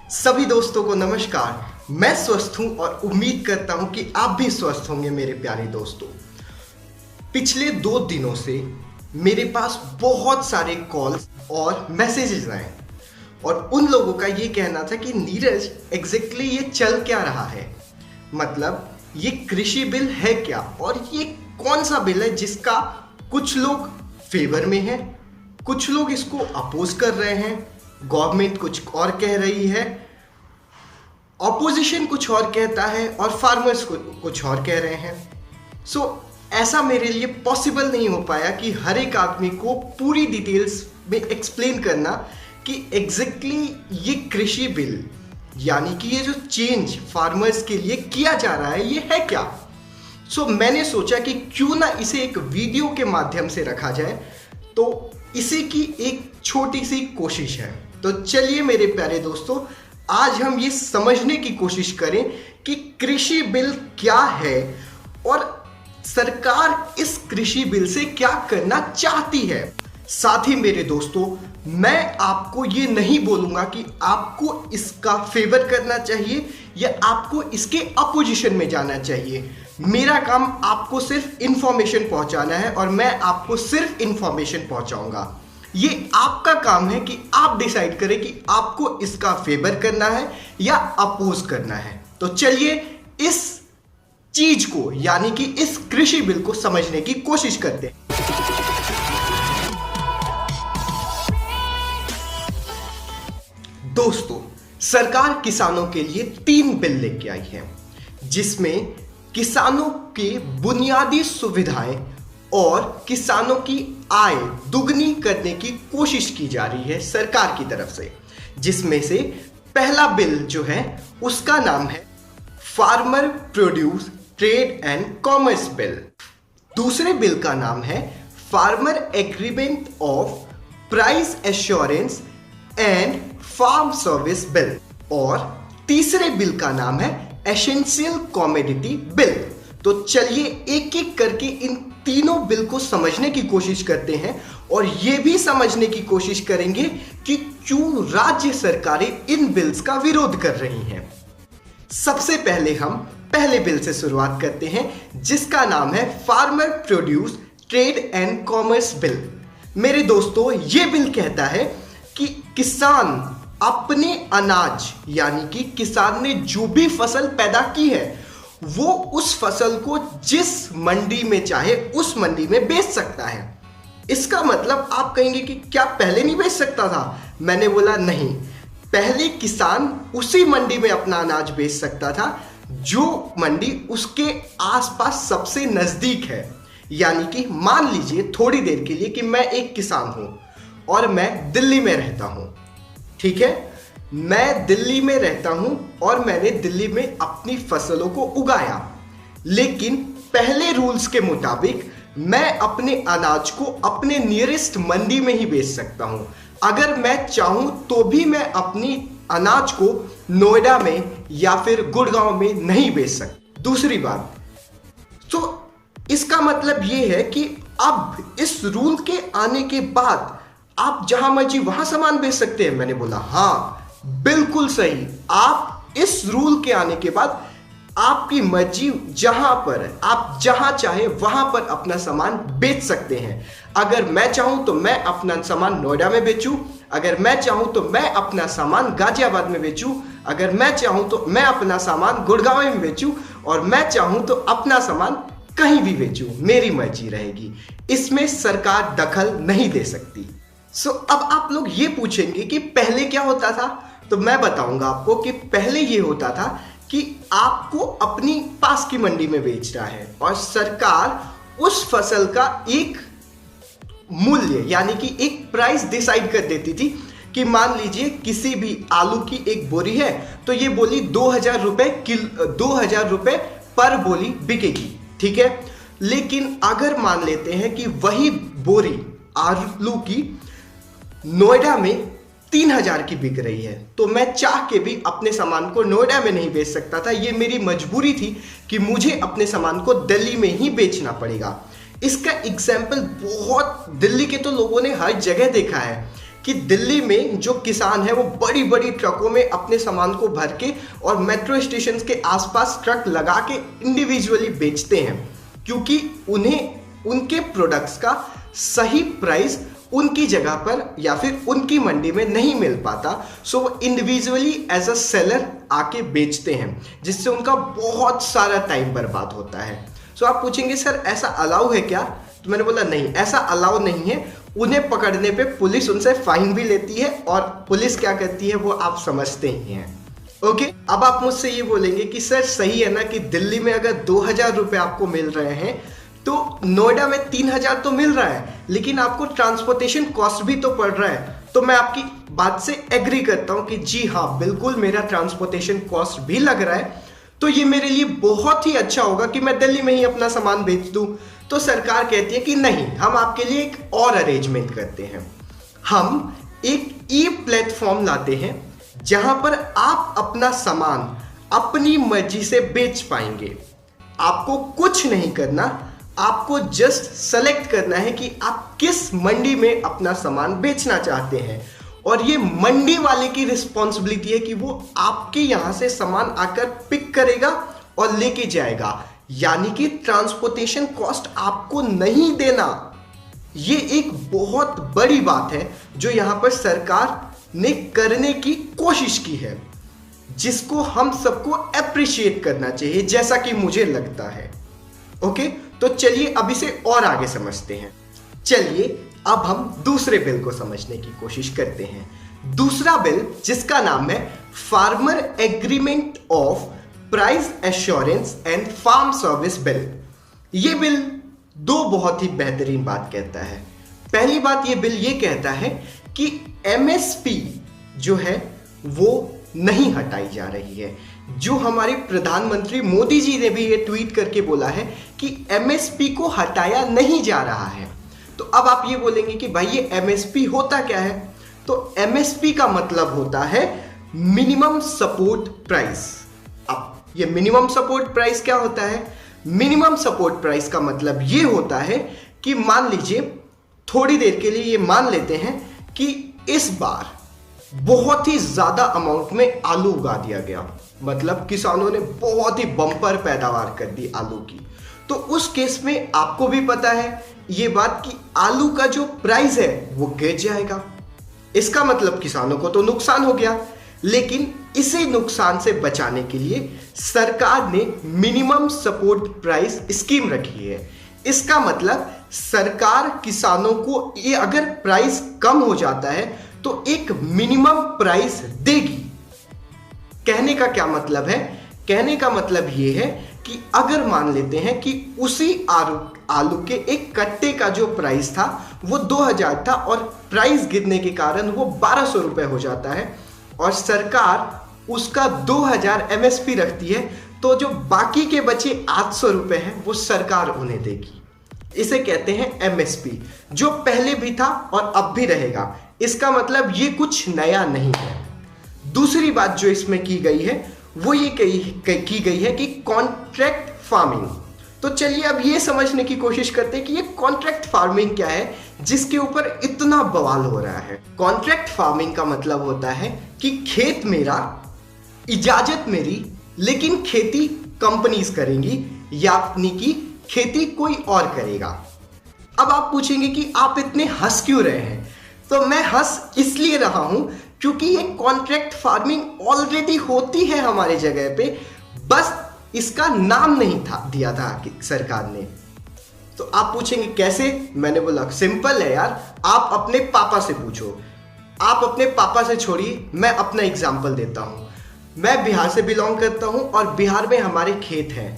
सभी दोस्तों को नमस्कार। मैं स्वस्थ हूं और उम्मीद करता हूं कि आप भी स्वस्थ होंगे मेरे प्यारे दोस्तों। पिछले 2 दिनों से मेरे पास बहुत सारे कॉल्स और मैसेजेस आए और उन लोगों का ये कहना था कि नीरज एग्जैक्टली ये चल क्या रहा है, मतलब ये कृषि बिल है क्या और ये कौन सा बिल है जिसका कुछ लोग फेवर में है, कुछ लोग इसको अपोज कर रहे हैं, गवर्नमेंट कुछ और कह रही है, ऑपोजिशन कुछ और कहता है और फार्मर्स कुछ और कह रहे हैं। ऐसा मेरे लिए पॉसिबल नहीं हो पाया कि हर एक आदमी को पूरी डिटेल्स में एक्सप्लेन करना कि एग्जैक्टली ये कृषि बिल यानी कि ये जो चेंज फार्मर्स के लिए किया जा रहा है ये है क्या। मैंने सोचा कि क्यों ना इसे एक वीडियो के माध्यम से रखा जाए, तो इसी की एक छोटी सी कोशिश है। तो चलिए मेरे प्यारे दोस्तों, आज हम ये समझने की कोशिश करें कि कृषि बिल क्या है और सरकार इस कृषि बिल से क्या करना चाहती है। साथ ही मेरे दोस्तों, मैं आपको ये नहीं बोलूंगा कि आपको इसका फेवर करना चाहिए या आपको इसके अपोजिशन में जाना चाहिए। मेरा काम आपको सिर्फ इंफॉर्मेशन पहुंचाना है और मैं आपको सिर्फ इंफॉर्मेशन पहुंचाऊंगा। ये आपका काम है कि आप डिसाइड करें कि आपको इसका फेवर करना है या अपोज करना है। तो चलिए इस चीज को यानी कि इस कृषि बिल को समझने की कोशिश करते हैं। दोस्तों, सरकार किसानों के लिए 3 बिल लेके आई है जिसमें किसानों के बुनियादी सुविधाएं और किसानों की आय दुगनी करने की कोशिश की जा रही है सरकार की तरफ से। जिसमें से पहला बिल जो है उसका नाम है farmer produce trade and commerce bill. दूसरे बिल का नाम है farmer agreement of price assurance and farm service bill और तीसरे बिल का नाम है एसेंशियल कमोडिटी बिल। तो चलिए एक एक करके इन तीनों बिल को समझने की कोशिश करते हैं और यह भी समझने की कोशिश करेंगे कि क्यों राज्य सरकारें इन बिल्स का विरोध कर रही हैं। सबसे पहले हम पहले बिल से शुरुआत करते हैं जिसका नाम है farmer produce trade and commerce bill. मेरे दोस्तों, यह बिल कहता है कि किसान अपने अनाज यानी कि किसान ने जो भी फसल पैदा की है वो उस फसल को जिस मंडी में चाहे उस मंडी में बेच सकता है। इसका मतलब आप कहेंगे कि क्या पहले नहीं बेच सकता था? मैंने बोला नहीं, पहले किसान उसी मंडी में अपना अनाज बेच सकता था जो मंडी उसके आसपास सबसे नजदीक है। यानी कि मान लीजिए थोड़ी देर के लिए कि मैं एक किसान हूं और मैं दिल्ली में रहता हूं, ठीक है, मैं दिल्ली में रहता हूं और मैंने दिल्ली में अपनी फसलों को उगाया, लेकिन पहले रूल्स के मुताबिक मैं अपने अनाज को अपने नियरेस्ट मंडी में ही बेच सकता हूं। अगर मैं चाहूं तो भी मैं अपनी अनाज को नोएडा में या फिर गुड़गांव में नहीं बेच सकता। दूसरी बात, तो इसका मतलब यह है कि अब इस रूल के आने के बाद आप जहां मर्जी वहां सामान बेच सकते हैं। मैंने बोला हाँ, बिल्कुल सही, आप इस रूल के आने के बाद आपकी मर्जी, जहां पर आप जहां चाहे वहां पर अपना सामान बेच सकते हैं। अगर मैं चाहूं तो मैं अपना सामान नोएडा में बेचूं, अगर मैं चाहूं तो मैं अपना सामान गाजियाबाद में बेचूं, अगर मैं चाहूं तो मैं अपना सामान गुड़गांव में बेचूं और मैं चाहूं तो अपना सामान कहीं भी बेचूं, मेरी मर्जी रहेगी। इसमें सरकार दखल नहीं दे सकती। अब आप लोग ये पूछेंगे कि पहले क्या होता था, तो मैं बताऊंगा आपको कि पहले ये होता था कि आपको अपनी पास की मंडी में बेचना है और सरकार उस फसल का एक मूल्य यानी कि एक प्राइस डिसाइड कर देती थी कि मान लीजिए किसी भी आलू की एक बोरी है तो ये बोली 2000 रुपए पर बोरी बिकेगी, ठीक है। लेकिन अगर मान लेते हैं कि वही बोरी आलू की नोएडा में 3000 की बिक रही है, तो मैं चाह के भी अपने सामान को नोएडा में नहीं बेच सकता था। ये मेरी मजबूरी थी कि मुझे अपने सामान को दिल्ली में ही बेचना पड़ेगा। इसका एग्जाम्पल बहुत दिल्ली के तो लोगों ने हर जगह देखा है कि दिल्ली में जो किसान है वो बड़ी बड़ी ट्रकों में अपने सामान को भर के और मेट्रो स्टेशन के आसपास ट्रक लगा के इंडिविजुअली बेचते हैं, क्योंकि उन्हें उनके प्रोडक्ट्स का सही प्राइस उनकी जगह पर या फिर उनकी मंडी में नहीं मिल पाता। सो वो इंडिविजुअली एज अ सेलर आके बेचते हैं, जिससे उनका बहुत सारा टाइम बर्बाद होता है। सो आप पूछेंगे सर ऐसा अलाउ है क्या? तो मैंने बोला नहीं, ऐसा अलाउ नहीं है। उन्हें पकड़ने पे पुलिस उनसे फाइन भी लेती है और पुलिस क्या करती है वो आप समझते ही हैं। ओके, अब आप मुझसे ये बोलेंगे कि सर सही है ना कि दिल्ली में अगर 2000 रुपये आपको मिल रहे हैं तो नोएडा में 3000 तो मिल रहा है, लेकिन आपको ट्रांसपोर्टेशन कॉस्ट भी तो पड़ रहा है। तो मैं आपकी बात से एग्री करता हूं कि जी हाँ, बिल्कुल मेरा ट्रांसपोर्टेशन कॉस्ट भी लग रहा है, तो ये मेरे लिए बहुत ही अच्छा होगा कि मैं दिल्ली में ही अपना सामान बेच दूं। तो सरकार कहती है कि नहीं, हम आपके लिए एक और अरेंजमेंट करते हैं। हम एक ई प्लेटफॉर्म लाते हैं जहां पर आप अपना सामान अपनी मर्जी से बेच पाएंगे। आपको कुछ नहीं करना, आपको जस्ट सेलेक्ट करना है कि आप किस मंडी में अपना सामान बेचना चाहते हैं, और ये मंडी वाले की रिस्पॉन्सिबिलिटी है कि वो आपके यहां से सामान आकर पिक करेगा और लेके जाएगा, यानी कि ट्रांसपोर्टेशन कॉस्ट आपको नहीं देना। ये एक बहुत बड़ी बात है जो यहां पर सरकार ने करने की कोशिश की है, जिसको हम सबको अप्रिशिएट करना चाहिए, जैसा कि मुझे लगता है। ओके, तो चलिए अब इसे और आगे समझते हैं। चलिए अब हम दूसरे बिल को समझने की कोशिश करते हैं। दूसरा बिल, जिसका नाम है farmer agreement of price assurance and farm service bill. ये बिल दो बहुत ही बेहतरीन बात कहता है। पहली बात, ये बिल ये कहता है कि एमएसपी जो है वो नहीं हटाई जा रही है। जो हमारे प्रधानमंत्री मोदी जी ने भी ये ट्वीट करके बोला है कि एमएसपी को हटाया नहीं जा रहा है। तो अब आप ये बोलेंगे कि भाई ये एमएसपी होता क्या है? तो एमएसपी का मतलब होता है मिनिमम सपोर्ट प्राइस। अब ये मिनिमम सपोर्ट प्राइस क्या होता है? मिनिमम सपोर्ट प्राइस का मतलब ये होता है कि मान लीजिए, थोड़ी देर के लिए ये मान लेते हैं कि इस बार बहुत ही ज्यादा अमाउंट में आलू उगा दिया गया, मतलब किसानों ने बहुत ही बम्पर पैदावार कर दी आलू की। तो उस केस में आपको भी पता है ये बात कि आलू का जो प्राइस है वो गिर जाएगा। इसका मतलब किसानों को तो नुकसान हो गया, लेकिन इसे नुकसान से बचाने के लिए सरकार ने मिनिमम सपोर्ट प्राइस स्कीम रखी है। इसका मतलब सरकार किसानों को ये अगर प्राइस कम हो जाता है तो एक मिनिमम प्राइस देगी। कहने का क्या मतलब है? कहने का मतलब ये है कि अगर मान लेते हैं कि उसी आलू के एक कट्टे का जो प्राइस था वो 2000 था और प्राइस गिरने के कारण वो 1200 रुपए हो जाता है, और सरकार उसका 2000 एमएसपी रखती है, तो जो बाकी के बचे 800 रुपए हैं वो सरकार उन्हें देगी। इसे कहते हैं एमएसपी, जो पहले भी था और अब भी रहेगा। इसका मतलब ये कुछ नया नहीं है। दूसरी बात जो इसमें की गई है वो ये की गई है कि कॉन्ट्रैक्ट फार्मिंग। तो चलिए अब ये समझने की कोशिश करते हैं कि ये कॉन्ट्रैक्ट फार्मिंग क्या है जिसके ऊपर इतना बवाल हो रहा है। कॉन्ट्रैक्ट फार्मिंग का मतलब होता है कि खेत मेरा, इजाजत मेरी, लेकिन खेती कंपनीज करेंगी, यानी कि खेती कोई और करेगा। अब आप पूछेंगे कि आप इतने हंस क्यों रहे हैं? तो मैं हंस इसलिए रहा हूं क्योंकि ये कॉन्ट्रैक्ट फार्मिंग ऑलरेडी होती है हमारे जगह पे, बस इसका नाम नहीं था दिया था कि सरकार ने। तो आप पूछेंगे कैसे? मैंने बोला सिंपल है यार, आप अपने पापा से पूछो। आप अपने पापा से छोड़िए, मैं अपना एग्जाम्पल देता हूं। मैं बिहार से बिलोंग करता हूं और बिहार में हमारे खेत हैं।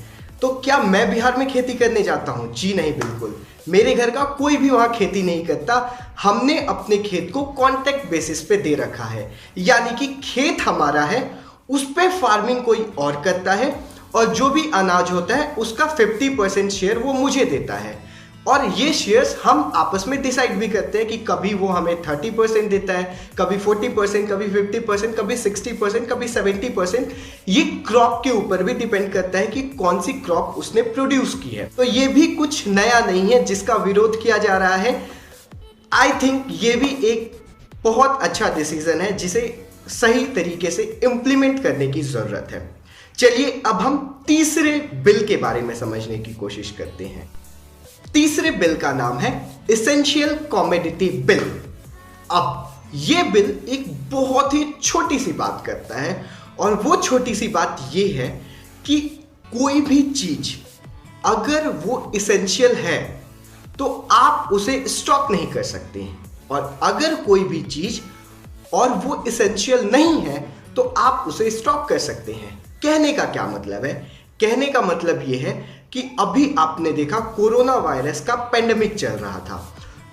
तो क्या मैं बिहार में खेती करने जाता हूं? जी नहीं, बिल्कुल। मेरे घर का कोई भी वहां खेती नहीं करता। हमने अपने खेत को कॉन्ट्रैक्ट बेसिस पे दे रखा है, यानी कि खेत हमारा है, उस पे फार्मिंग कोई और करता है, और जो भी अनाज होता है उसका 50% शेयर वो मुझे देता है। और ये शेयर्स हम आपस में डिसाइड भी करते हैं कि कभी वो हमें 30% देता है, कभी 40%, कभी 50%, कभी 60%, कभी 70%। ये क्रॉप के ऊपर भी डिपेंड करता है कि कौन सी क्रॉप उसने प्रोड्यूस की है। तो ये भी कुछ नया नहीं है जिसका विरोध किया जा रहा है। आई थिंक ये भी एक बहुत अच्छा डिसीजन है जिसे सही तरीके से इम्प्लीमेंट करने की जरूरत है। चलिए अब हम तीसरे बिल के बारे में समझने की कोशिश करते हैं। तीसरे बिल का नाम है एसेंशियल कमोडिटी बिल। अब यह बिल एक बहुत ही छोटी सी बात करता है, और वो छोटी सी बात यह है कि कोई भी चीज अगर वो एसेंशियल है तो आप उसे स्टॉक नहीं कर सकते हैं, और अगर कोई भी चीज और वो एसेंशियल नहीं है तो आप उसे स्टॉक कर सकते हैं। कहने का क्या मतलब है? कहने का मतलब यह है कि अभी आपने देखा कोरोना वायरस का पेंडेमिक चल रहा था,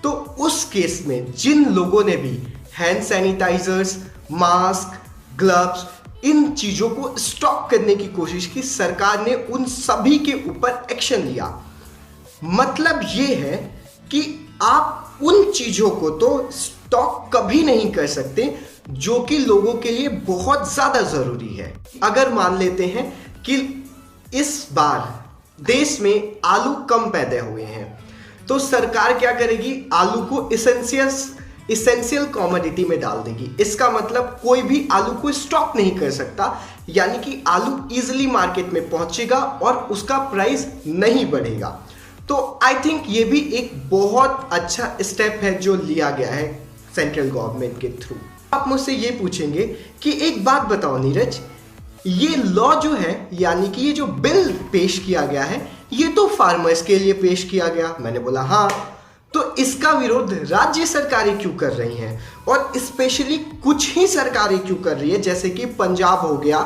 तो उस केस में जिन लोगों ने भी हैंड सैनिटाइजर्स, मास्क, ग्लव्स, इन चीजों को स्टॉक करने की कोशिश की, सरकार ने उन सभी के ऊपर एक्शन लिया। मतलब यह है कि आप उन चीजों को तो स्टॉक कभी नहीं कर सकते जो कि लोगों के लिए बहुत ज्यादा जरूरी है। अगर मान लेते हैं कि इस बार देश में आलू कम पैदा हुए हैं, तो सरकार क्या करेगी? आलू को एसेंशियल कमोडिटी में डाल देगी। इसका मतलब कोई भी आलू को स्टॉक नहीं कर सकता, यानी कि आलू इजीली मार्केट में पहुंचेगा और उसका प्राइस नहीं बढ़ेगा। तो आई थिंक ये भी एक बहुत अच्छा स्टेप है जो लिया गया है सेंट्रल गवर्नमेंट के थ्रू। आप मुझसे ये पूछेंगे कि एक बात बताओ नीरज, ये लॉ जो है, यानी कि ये जो बिल पेश किया गया है, ये तो फार्मर्स के लिए पेश किया गया। मैंने बोला हाँ, तो इसका विरोध राज्य सरकारें क्यों कर रही हैं, और स्पेशली कुछ ही सरकारें क्यों कर रही है, जैसे कि पंजाब हो गया,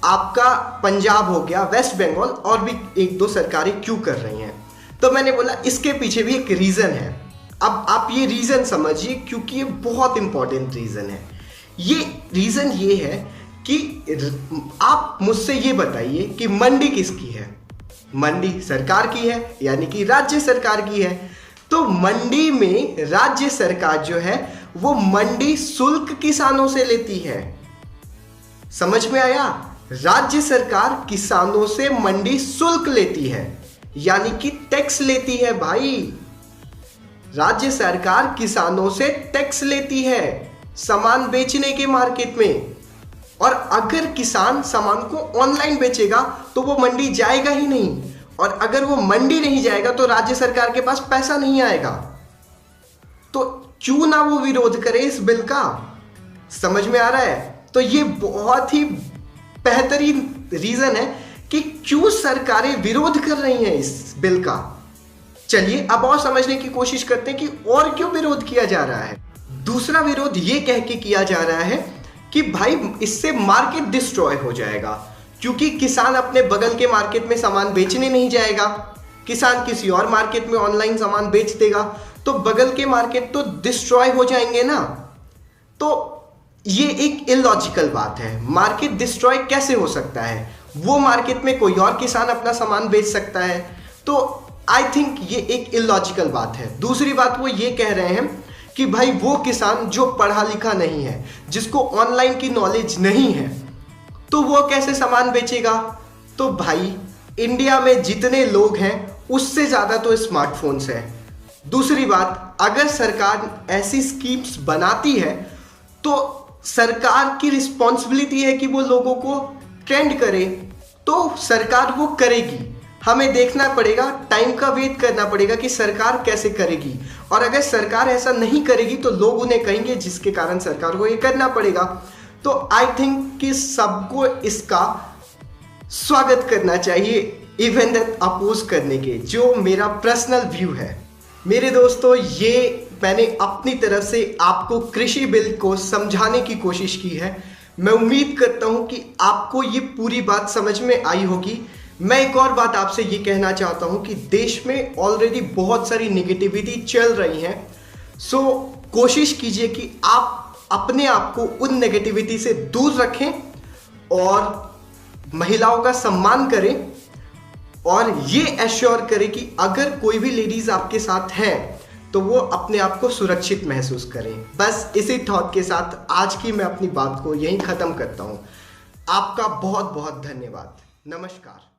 आपका पंजाब हो गया, वेस्ट बंगाल, और भी एक दो सरकारें क्यों कर रही हैं? तो मैंने बोला इसके पीछे भी एक रीजन है। अब आप ये रीजन समझिए, क्योंकि ये बहुत इंपॉर्टेंट रीजन है। ये रीजन ये है कि आप मुझसे ये बताइए कि मंडी किसकी है? मंडी सरकार की है, यानी कि राज्य सरकार की है। तो मंडी में राज्य सरकार जो है वो मंडी शुल्क किसानों से लेती है। समझ में आया? राज्य सरकार किसानों से मंडी शुल्क लेती है, यानी कि टैक्स लेती है भाई। राज्य सरकार किसानों से टैक्स लेती है सामान बेचने के मार्केट में, और अगर किसान सामान को ऑनलाइन बेचेगा तो वो मंडी जाएगा ही नहीं, और अगर वो मंडी नहीं जाएगा तो राज्य सरकार के पास पैसा नहीं आएगा। तो क्यों ना वो विरोध करे इस बिल का? समझ में आ रहा है? तो ये बहुत ही बेहतरीन रीजन है कि क्यों सरकारें विरोध कर रही हैं इस बिल का। चलिए अब और समझने की कोशिश करते हैं कि और क्यों विरोध किया जा रहा है। दूसरा विरोध ये कह के किया जा रहा है कि भाई इससे मार्केट डिस्ट्रॉय हो जाएगा, क्योंकि किसान अपने बगल के मार्केट में सामान बेचने नहीं जाएगा, किसान किसी और मार्केट में ऑनलाइन सामान बेच देगा, तो बगल के मार्केट तो डिस्ट्रॉय हो जाएंगे ना। तो ये एक इलॉजिकल बात है। मार्केट डिस्ट्रॉय कैसे हो सकता है? वो मार्केट में कोई और किसान अपना सामान बेच सकता है। तो आई थिंक ये एक इलॉजिकल बात है। दूसरी बात, वो ये कह रहे हैं कि भाई वो किसान जो पढ़ा लिखा नहीं है, जिसको ऑनलाइन की नॉलेज नहीं है, तो वो कैसे सामान बेचेगा? तो भाई इंडिया में जितने लोग हैं उससे ज़्यादा तो स्मार्टफोन्स हैं। दूसरी बात, अगर सरकार ऐसी स्कीम्स बनाती है तो सरकार की रिस्पॉन्सिबिलिटी है कि वो लोगों को ट्रेंड करे, तो सरकार वो करेगी। हमें देखना पड़ेगा, टाइम का वेट करना पड़ेगा कि सरकार कैसे करेगी, और अगर सरकार ऐसा नहीं करेगी तो लोग उन्हें कहेंगे, जिसके कारण सरकार को ये करना पड़ेगा। तो आई थिंक कि सबको इसका स्वागत करना चाहिए, इवन दैट अपोज करने के, जो मेरा पर्सनल व्यू है। मेरे दोस्तों, ये मैंने अपनी तरफ से आपको कृषि बिल को समझाने की कोशिश की है। मैं उम्मीद करता हूं कि आपको ये पूरी बात समझ में आई होगी। मैं एक और बात आपसे ये कहना चाहता हूं कि देश में ऑलरेडी बहुत सारी नेगेटिविटी चल रही है, सो कोशिश कीजिए कि आप अपने आप को उन नेगेटिविटी से दूर रखें और महिलाओं का सम्मान करें, और ये एश्योर करें कि अगर कोई भी लेडीज आपके साथ है तो वो अपने आप को सुरक्षित महसूस करें। बस इसी थॉट के साथ आज की मैं अपनी बात को यहीं ख़त्म करता हूँ। आपका बहुत बहुत धन्यवाद। नमस्कार।